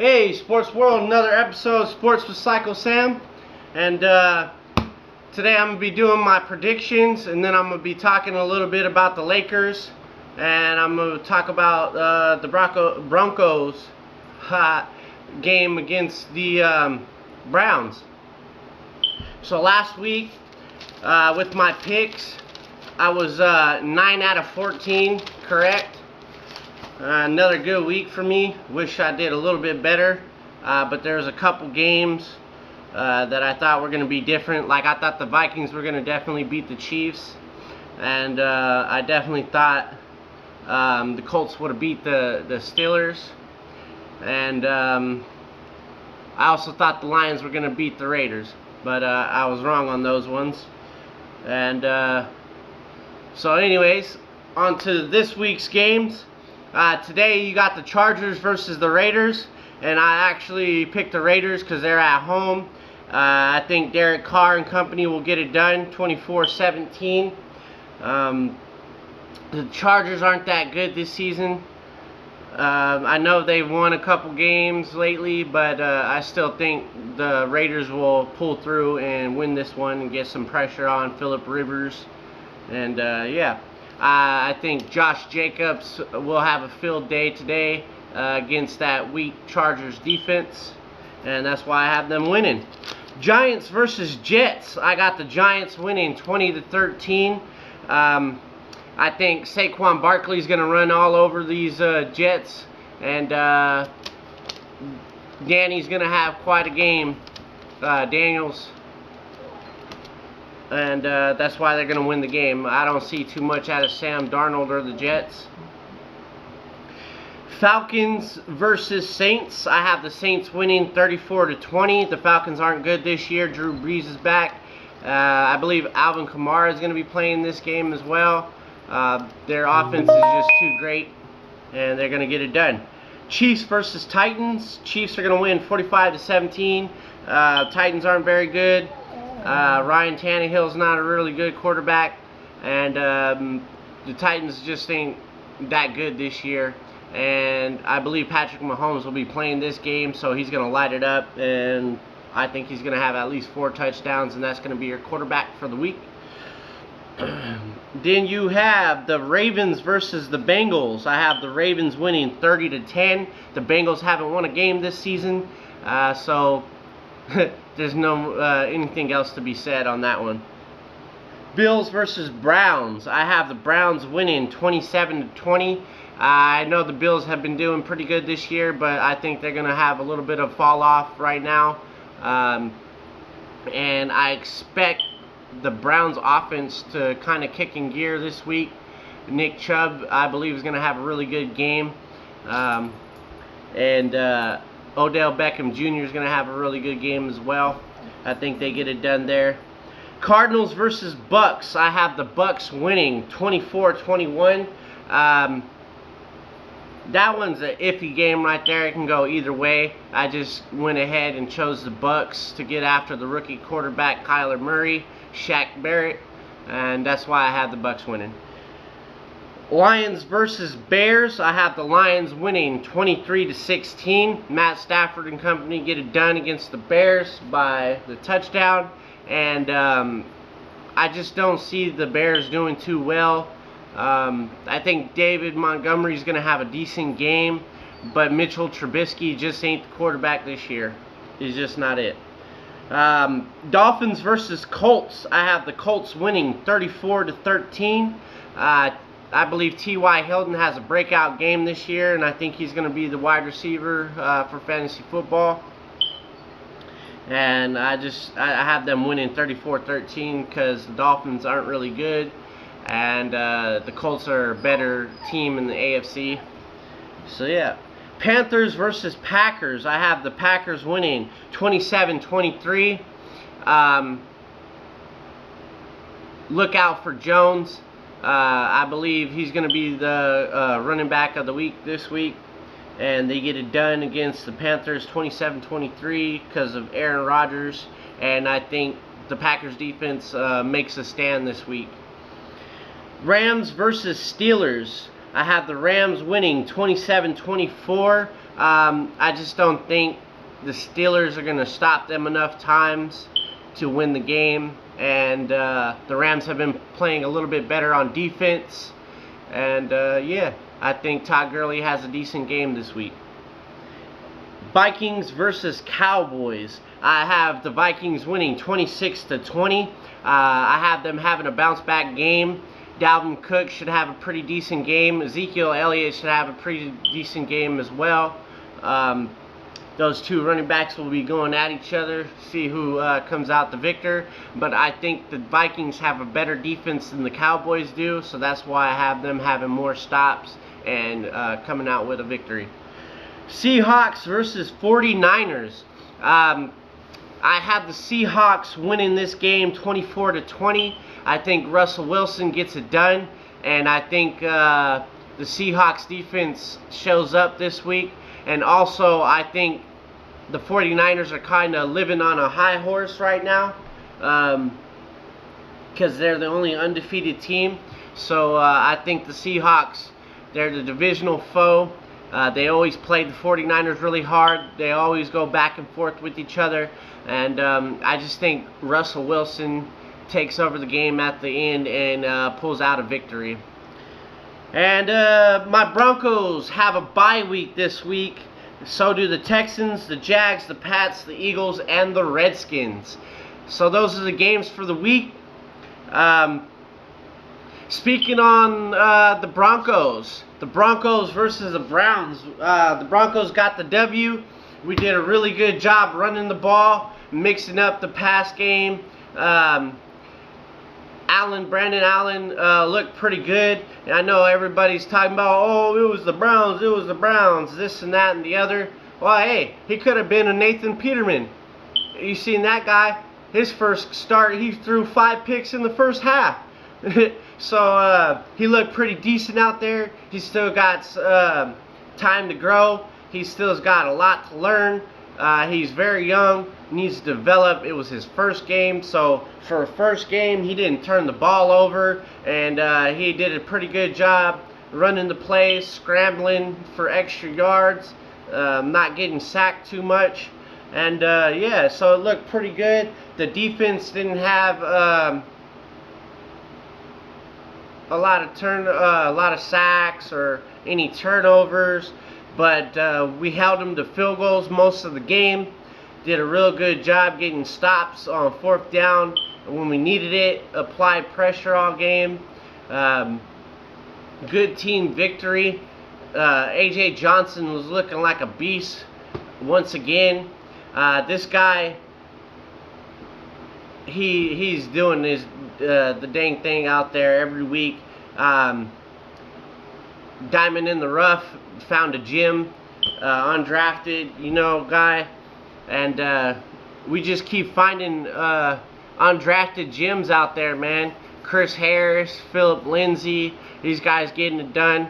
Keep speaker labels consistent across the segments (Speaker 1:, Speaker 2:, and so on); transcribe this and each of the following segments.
Speaker 1: Hey, Sports World, another episode of Sports with Psycho Sam. And today I'm going to be doing my predictions, and then I'm going to be talking a little bit about the Lakers. And I'm going to talk about the Broncos game against the Browns. So last week, with my picks, I was 9 out of 14 correct. Another good week for me. Wish I did a little bit better, but there's a couple games that I thought were going to be different. Like, I thought the Vikings were going to definitely beat the Chiefs, and I definitely thought the Colts would have beat the Steelers, and I also thought the Lions were going to beat the Raiders, but I was wrong on those ones. And so anyways, on to this week's games. Today you got the Chargers versus the Raiders, and I actually picked the Raiders because they're at home. I think Derek Carr and company will get it done, 24-17. The Chargers aren't that good this season. I know they've won a couple games lately, but I still think the Raiders will pull through and win this one and get some pressure on Phillip Rivers. And yeah. I think Josh Jacobs will have a field day today against that weak Chargers defense, and that's why I have them winning. Giants versus Jets. I got the Giants winning 20-13. I think Saquon Barkley is going to run all over these Jets, and Danny's going to have quite a game. Daniels. And that's why they're going to win the game. I don't see too much out of Sam Darnold or the Jets. Falcons versus Saints. I have the Saints winning 34-20. The Falcons aren't good this year. Drew Brees is back. I believe Alvin Kamara is going to be playing this game as well. Their offense is just too great, and they're going to get it done. Chiefs versus Titans. Chiefs are going to win 45-17. Titans aren't very good. Ryan Tannehill's not a really good quarterback, and the Titans just ain't that good this year. And I believe Patrick Mahomes will be playing this game, so he's going to light it up, and I think he's going to have at least 4 touchdowns, and that's going to be your quarterback for the week. Then you have the Ravens versus the Bengals. I have the Ravens winning 30-10. The Bengals haven't won a game this season, so there's no anything else to be said on that one. Bills versus Browns. I have the Browns winning 27-20. I know the Bills have been doing pretty good this year, but I think they're going to have a little bit of fall off right now. And I expect the Browns offense to kind of kick in gear this week. Nick Chubb, I believe, is going to have a really good game. Odell Beckham Jr. is going to have a really good game as well. I think they get it done there. Cardinals versus Bucks. I have the Bucks winning 24-21. That one's an iffy game right there. It can go either way. I just went ahead and chose the Bucks to get after the rookie quarterback Kyler Murray, Shaq Barrett, and that's why I have the Bucks winning. Lions versus Bears. I have the Lions winning 23-16. Matt Stafford and company get it done against the Bears by the touchdown. And I just don't see the Bears doing too well. I think David Montgomery is going to have a decent game, but Mitchell Trubisky just ain't the quarterback this year. He's just not it. Dolphins versus Colts. I have the Colts winning 34-13. I believe T.Y. Hilton has a breakout game this year, and I think he's going to be the wide receiver for fantasy football. And I have them winning 34-13 because the Dolphins aren't really good, and the Colts are a better team in the AFC. So yeah. Panthers versus Packers. I have the Packers winning 27-23. Look out for Jones. I believe he's going to be the running back of the week this week. And they get it done against the Panthers 27-23 because of Aaron Rodgers. And I think the Packers defense makes a stand this week. Rams versus Steelers. I have the Rams winning 27-24. I just don't think the Steelers are going to stop them enough times to win the game. And the Rams have been playing a little bit better on defense. And yeah, I think Todd Gurley has a decent game this week. Vikings versus Cowboys. I have the Vikings winning 26-20. I have them having a bounce back game. Dalvin Cook should have a pretty decent game. Ezekiel Elliott should have a pretty decent game as well. Those two running backs will be going at each other, see who comes out the victor. But I think the Vikings have a better defense than the Cowboys do, so that's why I have them having more stops and coming out with a victory. Seahawks versus 49ers. I have the Seahawks winning this game 24-20. I think Russell Wilson gets it done, and I think the Seahawks defense shows up this week. And also, I think the 49ers are kind of living on a high horse right now because they're the only undefeated team. So I think the Seahawks, they're the divisional foe. They always play the 49ers really hard. They always go back and forth with each other. And I just think Russell Wilson takes over the game at the end and pulls out a victory. And my Broncos have a bye week this week. So do the Texans, the Jags, the Pats, the Eagles, and the Redskins. So those are the games for the week. Speaking on the Broncos versus the Browns. The Broncos got the W. We did a really good job running the ball, mixing up the pass game. Brandon Allen looked pretty good. And I know everybody's talking about, oh, it was the Browns, this and that and the other. Well, hey, he could have been a Nathan Peterman. You seen that guy? His first start, he threw 5 picks in the first half. So he looked pretty decent out there. He's still got time to grow. He still's got a lot to learn. He's very young, needs to develop. It was his first game, so for a first game, he didn't turn the ball over, and he did a pretty good job running the plays, scrambling for extra yards, not getting sacked too much. And yeah, so it looked pretty good. The defense didn't have a lot of sacks or any turnovers, but we held them to field goals most of the game. Did a real good job getting stops on 4th down when we needed it. Applied pressure all game. Good team victory. A.J. Johnson was looking like a beast once again. This guy, he's doing his the dang thing out there every week. Diamond in the rough, found a gym, undrafted, guy, and we just keep finding undrafted gems out there, man. Chris Harris, Philip Lindsay, these guys getting it done.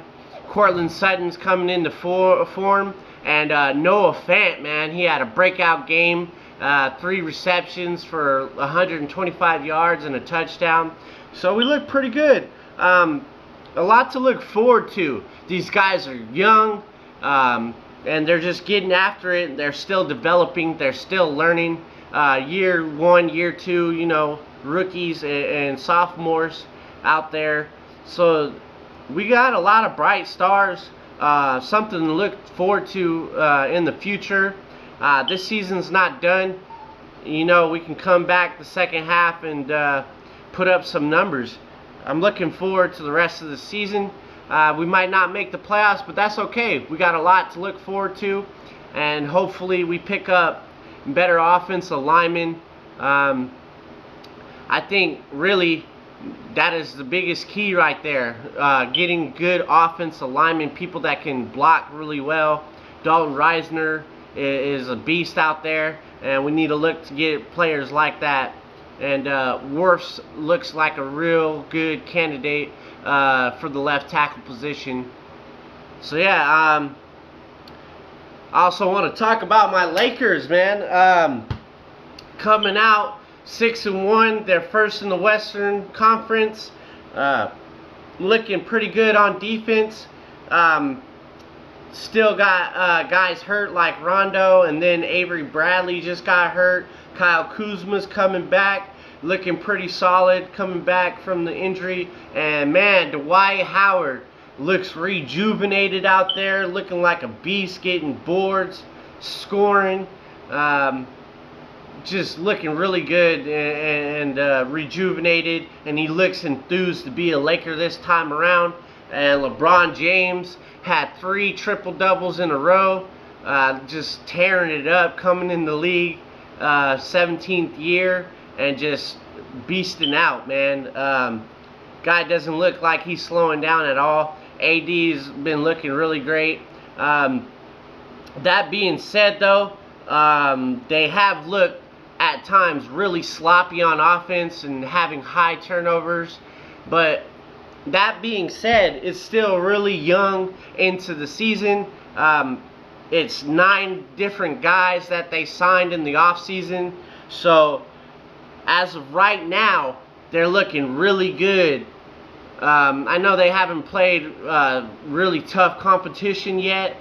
Speaker 1: Cortland Sutton's coming into form, and Noah Fant, man, he had a breakout game. 3 receptions for 125 yards and a touchdown. So we look pretty good. A lot to look forward to. These guys are young, and they're just getting after it. They're still developing. They're still learning. Year 1, year 2, rookies and sophomores out there. So we got a lot of bright stars. Something to look forward to in the future. This season's not done. We can come back the second half and put up some numbers. I'm looking forward to the rest of the season. We might not make the playoffs, but that's okay. We got a lot to look forward to, and hopefully we pick up better offensive linemen. I think really that is the biggest key right there. Getting good offensive linemen, people that can block really well. Dalton Reisner is a beast out there, and we need to look to get players like that. And Wirfs looks like a real good candidate for the left tackle position. So yeah, I also want to talk about my Lakers, man. Coming out 6-1, they're first in the Western Conference. Looking pretty good on defense. still got guys hurt like Rondo, and then Avery Bradley just got hurt. Kyle Kuzma's coming back, looking pretty solid, coming back from the injury. And man, Dwight Howard looks rejuvenated out there, looking like a beast, getting boards, scoring, just looking really good and rejuvenated. And he looks enthused to be a Laker this time around. And LeBron James had 3 triple-doubles in a row, just tearing it up, coming in the league, 17th year, and just beasting out, man. Guy doesn't look like he's slowing down at all. AD's been looking really great. That being said, though, they have looked at times really sloppy on offense and having high turnovers. But that being said, it's still really young into the season. It's 9 different guys that they signed in the offseason. So as of right now, they're looking really good. I know they haven't played really tough competition yet,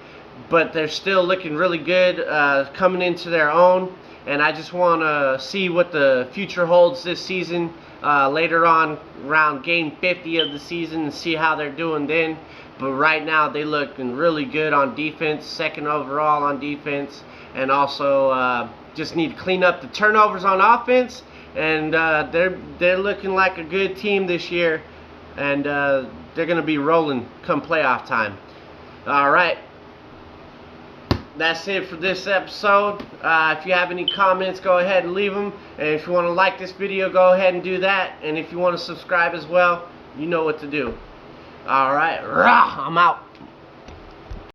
Speaker 1: but they're still looking really good, coming into their own. And I just want to see what the future holds this season, later on around game 50 of the season, and see how they're doing then. But right now they looking really good on defense, 2nd overall on defense, and also just need to clean up the turnovers on offense. And they're looking like a good team this year, and they're going to be rolling come playoff time. All right. That's it for this episode. If you have any comments, go ahead and leave them. And if you want to like this video, go ahead and do that. And if you want to subscribe as well, you know what to do. Alright, I'm out.